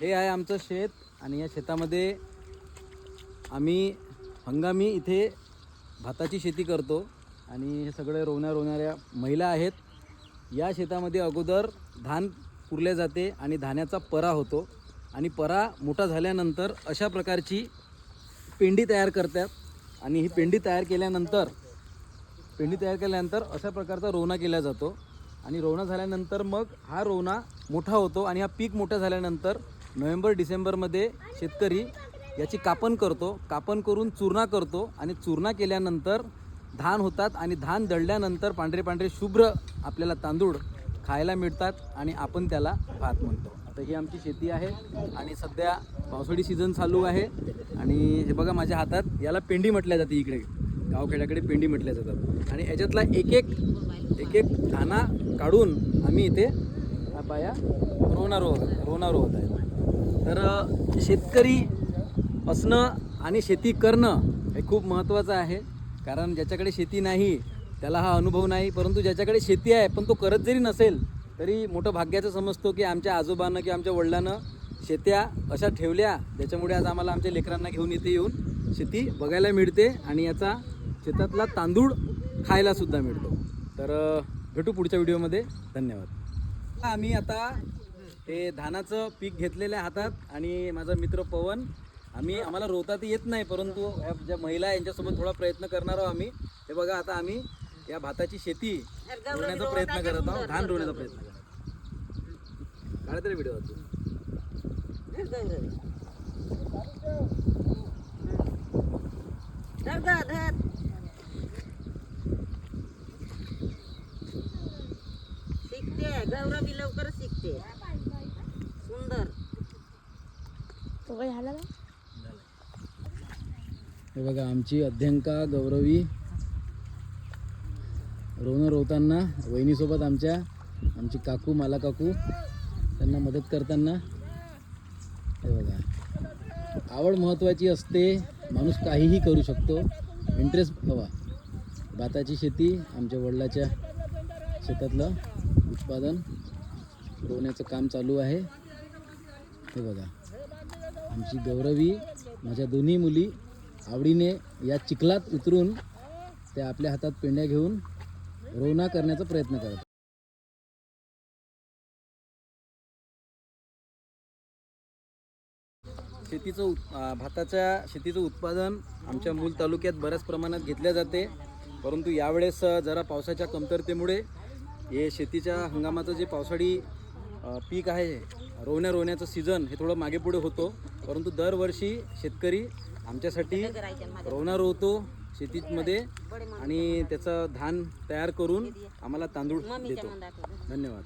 हे आहे आमचं शेत आणि या शेतामध्ये आम्ही हंगामी इथे भाताची शेती करतो आणि हे सगळे रोवणाऱ्या महिला आहेत. या शेतामध्ये अगोदर धान पुरले जाते आणि धान्याचा परा होतो आणि परा मोठा झाल्यानंतर अशा प्रकारची पेंडी तयार करतात आणि ही पेंडी तयार केल्यानंतर अशा प्रकारचा रोवणा केला जातो आणि रोवणा झाल्यानंतर मग हा रोवणा मोठा होतो आणि हा पीक मोठा झाल्यानंतर नोव्हेंबर डिसेंबरमध्ये शेतकरी याची कापण करून चूर्णा करतो आणि चूर्णा केल्यानंतर धान होतात आणि धान दळल्यानंतर पांढरे शुभ्र आपल्याला तांदूळ खायला मिळतात आणि आपण त्याला भात म्हणतो. आता ही आमची शेती आहे आणि सध्या पावसाळी सीझन चालू आहे आणि हे बघा माझ्या हातात याला पेंडी म्हटल्या जाते. इकडे गावखेड्याकडे पेंडी म्हटल्या जातात आणि याच्यातला एक एक दाणा काढून आम्ही इथे बाया रोवणा रोवत आहे. तर शेतकरी असणं आणि शेती करणं हे खूप महत्त्वाचं आहे, कारण ज्याच्याकडे शेती नाही त्याला हा अनुभव नाही, परंतु ज्याच्याकडे शेती आहे पण तो करत जरी नसेल तरी मोठं भाग्याचं समजतो की आमच्या आजोबांना किंवा आमच्या वडिलांना शेत्या अशा ठेवल्या ज्याच्यामुळे आज आम्हाला आमच्या लेकरांना घेऊन इथे येऊन शेती बघायला मिळते आणि याचा शेतातला तांदूळ खायलासुद्धा मिळतो. तर भेटू पुढच्या व्हिडिओमध्ये. धन्यवाद. आम्ही आता हे धानाचं पीक घेतलेलं आहे हातात आणि माझा मित्र पवन, आम्हाला रोवता तर येत नाही, परंतु ज्या महिला यांच्यासोबत थोडा प्रयत्न करणार आहोत आम्ही. हे बघा आता आम्ही या भाताची शेती रोवण्याचा प्रयत्न करत आहोत, धान रोवण्याचा प्रयत्न करत आहोत. काढतरी व्हिडिओ होतो. शिकते गौरवी लवकर शिकते. सुंदर. हे बघा आमची अध्यंका गौरवी रोवताना वहिनीसोबत आमची काकू माला काकू त्यांना मदत करताना. हे बघा आवड महत्त्वाची असते, माणूस काहीही करू शकतो, इंटरेस्ट हवा. भाताची शेती आमच्या वडिलाच्या शेतातलं उत्पादन रोवण्याचं काम चालू आहे. हे बघा आमची गौरवी, माझ्या दोन्ही मुली आवडीने या चिखलात उतरून त्या आपल्या हातात पेंड्या घेऊन रोवणा करण्याचा प्रयत्न करतात. भाताच्या शेतीचं उत्पादन आमच्या मूल तालुक्यात बऱ्याच प्रमाणात घेतल्या जाते, परंतु यावेळेस जरा पावसाच्या कमतरतेमुळे हे शेतीच्या हंगामाचं जे पावसाळी पीक आहे रोवण्याचं सीझन हे थोडं मागे पुढे होतो, परंतु दरवर्षी शेतकरी आमच्यासाठी रोवणा रोवतो शेतीमध्ये आणि त्याचं धान तयार करून आम्हाला तांदूळ देतो. धन्यवाद.